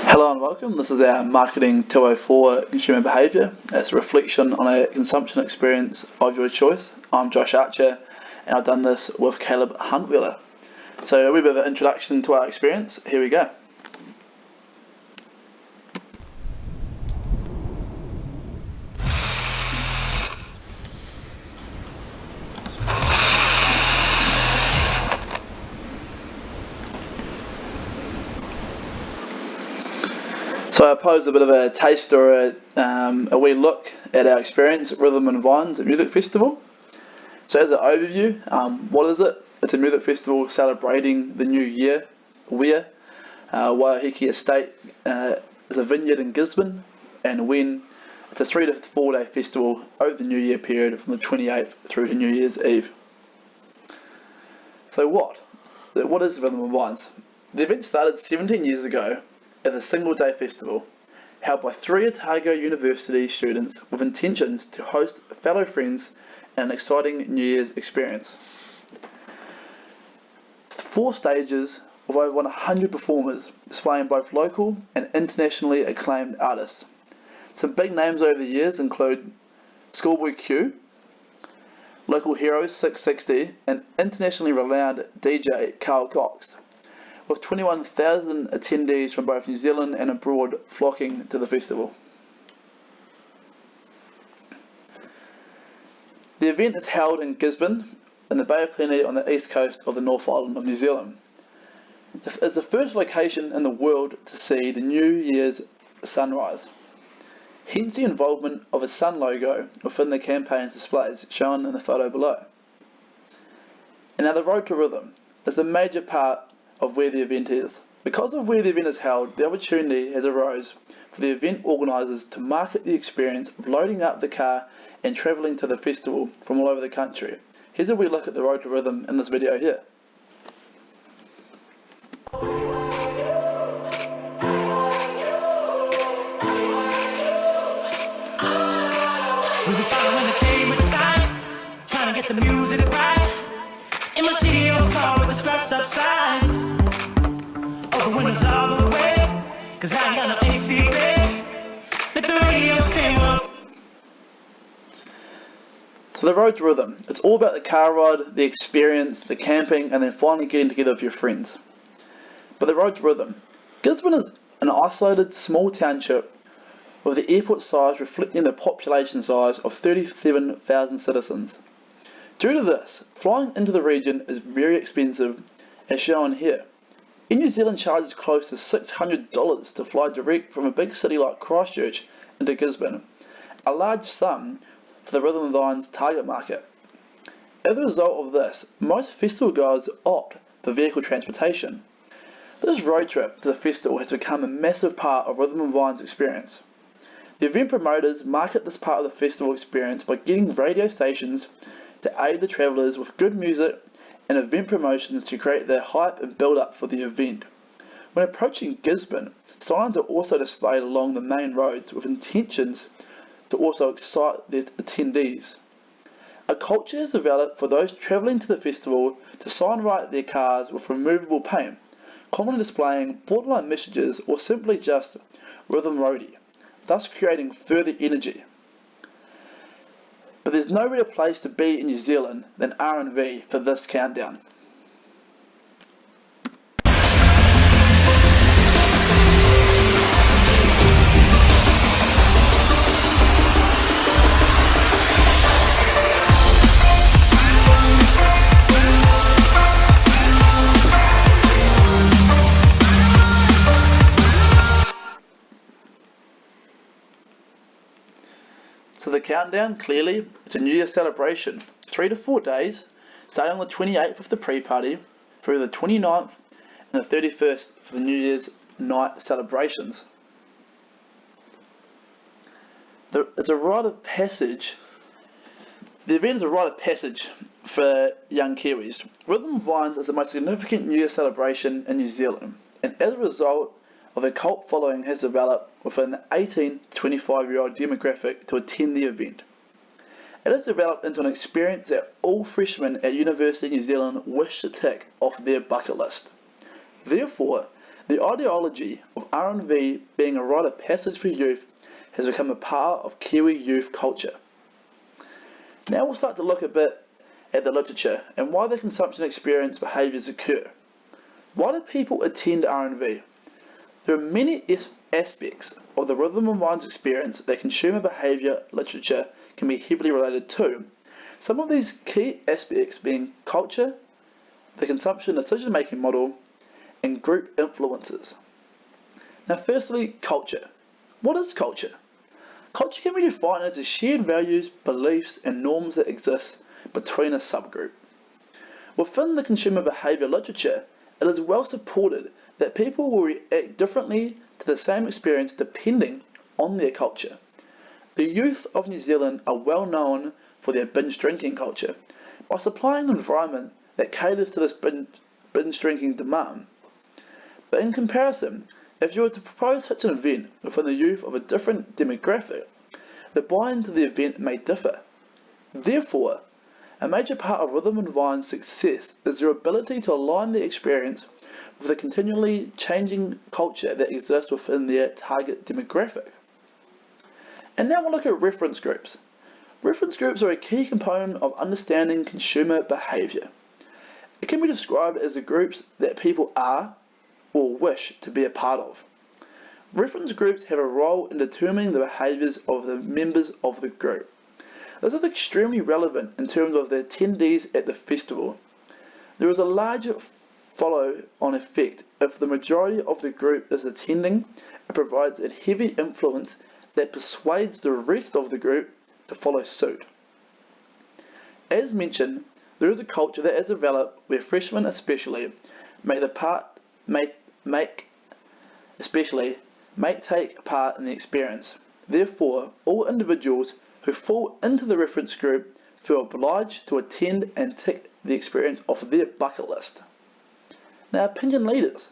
Hello and welcome. This is our Marketing 204 Consumer Behaviour. It's a reflection on a consumption experience of your choice. I'm Josh Archer and I've done this with Caleb Huntwheeler. So a wee bit of an introduction to our experience. Here we go. So I posed a bit of a taste or a wee look at our experience at Rhythm and Vines Music Festival. So as an overview, what is it? It's a music festival celebrating the new year, where Waiheke Estate is a vineyard in Gisborne, and when it's a 3 to 4 day festival over the New Year period from the 28th through to New Year's Eve. So what is Rhythm and Vines? The event started 17 years ago as a single day festival held by 3 Otago University students with intentions to host fellow friends and an exciting New Year's experience. 4 stages with over 100 performers displaying both local and internationally acclaimed artists. Some big names over the years include Schoolboy Q, local heroes 660 and internationally renowned DJ Carl Cox, with 21,000 attendees from both New Zealand and abroad flocking to the festival. The event is held in Gisborne, in the Bay of Plenty on the east coast of the North Island of New Zealand. It's the first location in the world to see the New Year's sunrise, hence the involvement of a sun logo within the campaign displays shown in the photo below. And now the Road to Rhythm is the major part of where the event is. Because of where the event is held, the opportunity has arose for the event organisers to market the experience of loading up the car and travelling to the festival from all over the country. Here's a wee look at the Road to Rhythm in this video here. We were following the Cambridge signs, trying to get the music right. In my CDO car with the scratched up sides. Open windows all the way, cause I ain't got no AC, babe. Let the radio sing one. So the Road to Rhythm, it's all about the car ride, the experience, the camping, and then finally getting together with your friends. But the Road to Rhythm, Gisborne is an isolated small township with the airport size reflecting the population size of 37,000 citizens. Due to this, flying into the region is very expensive, as shown here. In New Zealand charges close to $600 to fly direct from a big city like Christchurch into Gisborne, a large sum for the Rhythm and Vines target market. As a result of this, most festival goers opt for vehicle transportation. This road trip to the festival has become a massive part of Rhythm and Vines' experience. The event promoters market this part of the festival experience by getting radio stations to aid the travellers with good music and event promotions to create their hype and build up for the event. When approaching Gisborne, signs are also displayed along the main roads with intentions to also excite their attendees. A culture is developed for those travelling to the festival to sign write their cars with removable paint, commonly displaying borderline messages or simply just Rhythm Roadie, thus creating further energy. But there's no better place to be in New Zealand than R&V for this countdown. So the countdown, clearly, it's a New Year celebration. 3 to 4 days, starting on the 28th of the pre-party, through the 29th and the 31st for the New Year's night celebrations. It's a rite of passage. The event is a rite of passage for young Kiwis. Rhythm and Vines is the most significant New Year celebration in New Zealand, and as a result of a cult following has developed within the 18 to 25-year-old demographic to attend the event. It has developed into an experience that all freshmen at University of New Zealand wish to tick off their bucket list. Therefore, The ideology of R&V being a rite of passage for youth has become a part of Kiwi youth culture. Now we'll start to look a bit at the literature and why the consumption experience behaviours occur. Why do people attend R&V? There are many aspects of the rhythm and vines experience that consumer behaviour literature can be heavily related to. Some of these key aspects being culture, the consumption decision-making model, and group influences. Now firstly, culture. What is culture? Culture can be defined as the shared values, beliefs, and norms that exist between a subgroup. Within the consumer behaviour literature, it is well supported that people will react differently to the same experience depending on their culture. The youth of New Zealand are well known for their binge drinking culture. By supplying an environment that caters to this binge drinking demand. But in comparison, if you were to propose such an event within the youth of a different demographic, the buy-in to the event may differ. Therefore, a major part of Rhythm and Vine's success is their ability to align the experience with the continually changing culture that exists within their target demographic. And now we'll look at reference groups. Reference groups are a key component of understanding consumer behaviour. It can be described as the groups that people are or wish to be a part of. Reference groups have a role in determining the behaviours of the members of the group. This is extremely relevant in terms of the attendees at the festival. There is a large follow-on effect if the majority of the group is attending. It provides a heavy influence that persuades the rest of the group to follow suit. As mentioned, there is a culture that has developed where freshmen especially may take part in the experience. Therefore, all individuals who fall into the reference group feel obliged to attend and tick the experience off their bucket list. Now, opinion leaders.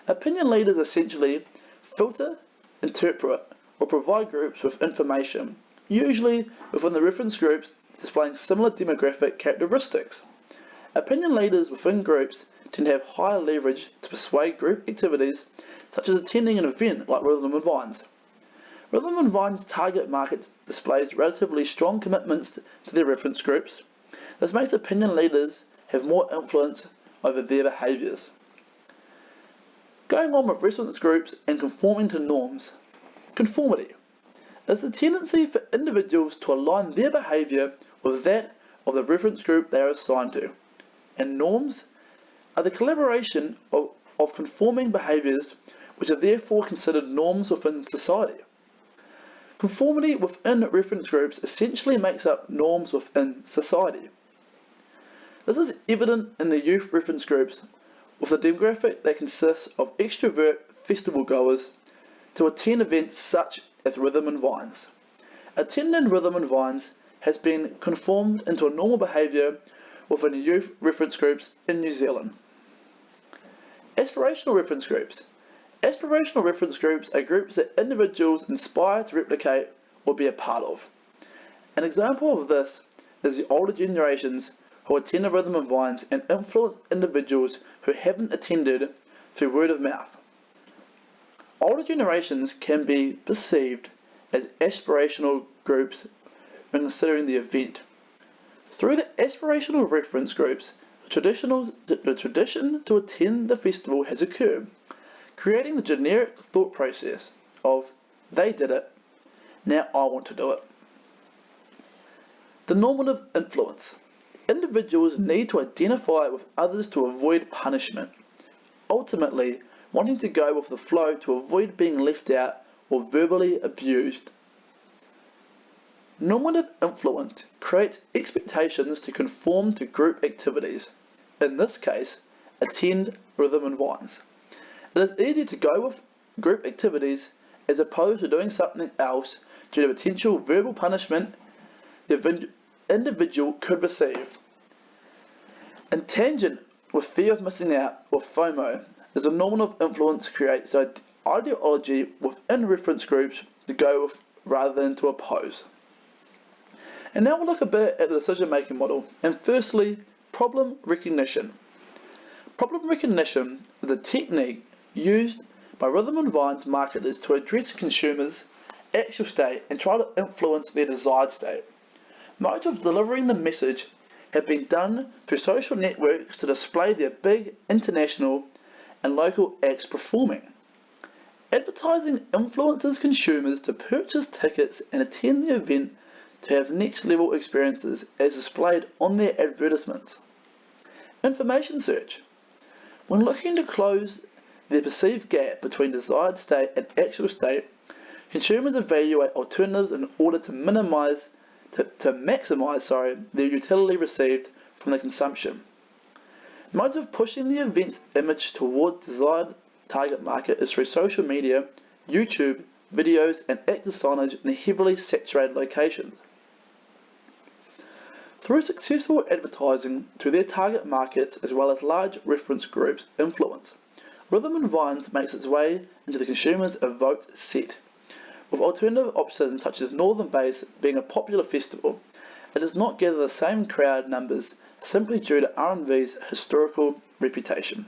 Opinion leaders essentially filter, interpret, or provide groups with information, usually within the reference groups displaying similar demographic characteristics. Opinion leaders within groups tend to have higher leverage to persuade group activities such as attending an event like Rhythm and Vines. Rhythm and Vines target market displays relatively strong commitments to their reference groups. This makes opinion leaders have more influence over their behaviours. Going on with reference groups and conforming to norms. Conformity is the tendency for individuals to align their behaviour with that of the reference group they are assigned to. And norms are the collaboration of conforming behaviours which are therefore considered norms within society. Conformity within reference groups essentially makes up norms within society. This is evident in the youth reference groups with a demographic that consists of extrovert festival goers to attend events such as Rhythm and Vines. Attending Rhythm and Vines has been conformed into a normal behaviour within youth reference groups in New Zealand. Aspirational reference groups. Aspirational reference groups are groups that individuals inspire to replicate or be a part of. An example of this is the older generations who attend the Rhythm and Vines and influence individuals who haven't attended through word of mouth. Older generations can be perceived as aspirational groups when considering the event. Through the aspirational reference groups, the tradition to attend the festival has occurred, creating the generic thought process of, they did it, now I want to do it. The normative influence. Individuals need to identify with others to avoid punishment, ultimately wanting to go with the flow to avoid being left out or verbally abused. Normative influence creates expectations to conform to group activities, in this case, attend Rhythm and Vines. It is easier to go with group activities as opposed to doing something else due to potential verbal punishment the individual could receive. In tangent with fear of missing out, or FOMO, as the normative influence creates an ideology within reference groups to go with rather than to oppose. And now we'll look a bit at the decision-making model, and firstly, problem recognition. Problem recognition is a technique used by rhythm and vines marketers to address consumers' actual state and try to influence their desired state. Modes of delivering the message have been done through social networks to display their big international and local acts performing. Advertising influences consumers to purchase tickets and attend the event to have next level experiences as displayed on their advertisements. Information search. When looking to close the perceived gap between desired state and actual state, consumers evaluate alternatives in order to maximize their utility received from the consumption. Modes of pushing the event's image toward desired target market is through social media, YouTube, videos, and active signage in heavily saturated locations. Through successful advertising to their target markets as well as large reference groups' influence, Rhythm and Vines makes its way into the consumer's evoked set. With alternative options such as Northern Bass being a popular festival, it does not gather the same crowd numbers simply due to R&V's historical reputation.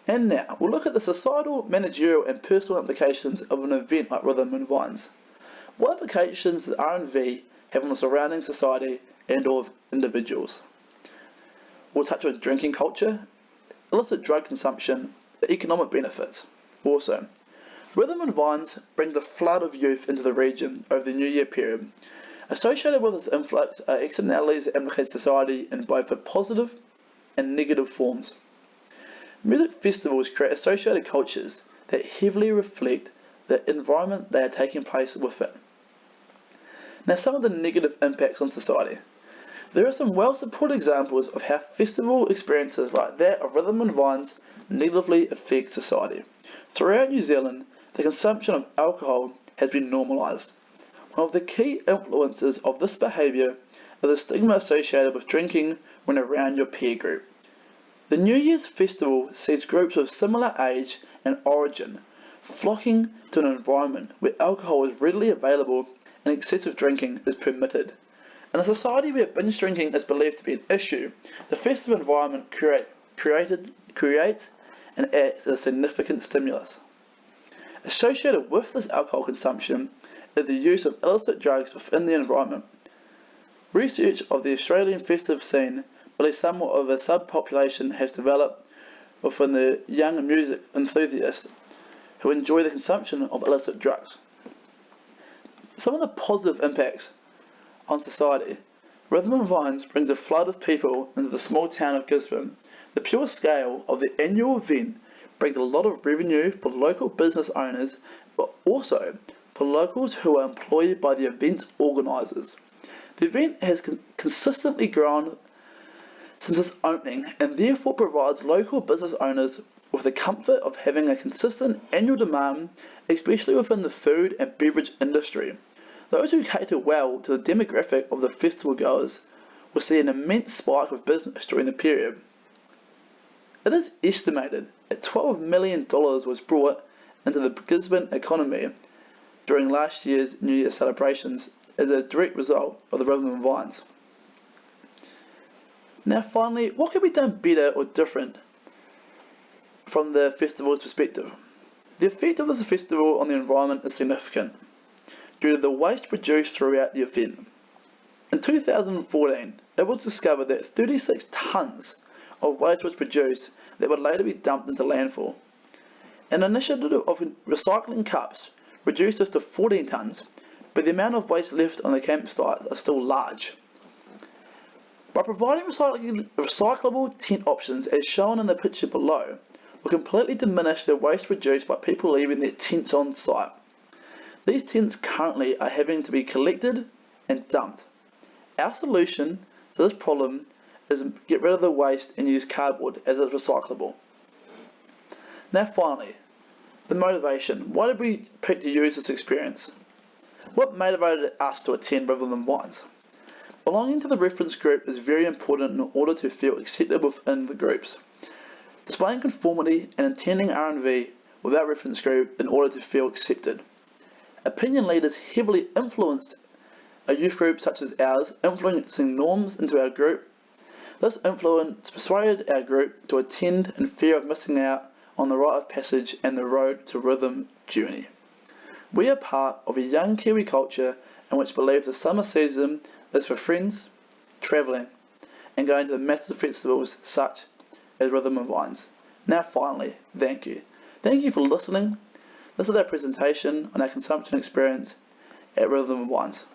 And now, we'll look at the societal, managerial and personal implications of an event like Rhythm and Vines. What implications does R&V have on the surrounding society and or individuals? We'll touch on drinking culture, illicit drug consumption, the economic benefits. Also, Rhythm and Vines brings a flood of youth into the region over the New Year period. Associated with this influx are externalities that implicate society in both the positive and negative forms. Music festivals create associated cultures that heavily reflect the environment they are taking place within. Now, some of the negative impacts on society. There are some well-supported examples of how festival experiences like that of Rhythm and Vines negatively affect society. Throughout New Zealand, the consumption of alcohol has been normalised. One of the key influences of this behaviour is the stigma associated with drinking when around your peer group. The New Year's festival sees groups of similar age and origin flocking to an environment where alcohol is readily available and excessive drinking is permitted. In a society where binge drinking is believed to be an issue, the festive environment creates and acts as a significant stimulus. Associated with this alcohol consumption is the use of illicit drugs within the environment. Research of the Australian festive scene believes somewhat of a subpopulation has developed within the young music enthusiasts who enjoy the consumption of illicit drugs. Some of the positive impacts on society. Rhythm and Vines brings a flood of people into the small town of Gisborne. The pure scale of the annual event brings a lot of revenue for local business owners, but also for locals who are employed by the event's organisers. The event has consistently grown since its opening and therefore provides local business owners with the comfort of having a consistent annual demand, especially within the food and beverage industry. Those who cater well to the demographic of the festival goers will see an immense spike of business during the period. It is estimated that $12 million was brought into the Gisborne economy during last year's New Year celebrations as a direct result of the Rhythm and Vines. Now finally, what can be done better or different from the festival's perspective? The effect of this festival on the environment is significant due to the waste produced throughout the event. In 2014, it was discovered that 36 tonnes of waste was produced that would later be dumped into landfill. An initiative of recycling cups reduced this to 14 tonnes, but the amount of waste left on the campsites are still large. By providing recyclable tent options as shown in the picture below, will completely diminish the waste produced by people leaving their tents on site. These tents currently are having to be collected and dumped. Our solution to this problem is to get rid of the waste and use cardboard as it's recyclable. Now finally, the motivation. Why did we pick to use this experience? What motivated us to attend Rhythm and Vines? Belonging to the reference group is very important in order to feel accepted within the groups. Displaying conformity and attending R&V without reference group in order to feel accepted. Opinion leaders heavily influenced a youth group such as ours, influencing norms into our group. This influence persuaded our group to attend in fear of missing out on the rite of passage and the road to rhythm journey. We are part of a young Kiwi culture in which believes the summer season is for friends, travelling, and going to the massive festivals such as Rhythm and Wines. Now finally, thank you. Thank you for listening. This is our presentation on our consumption experience at Rhythm and Wines.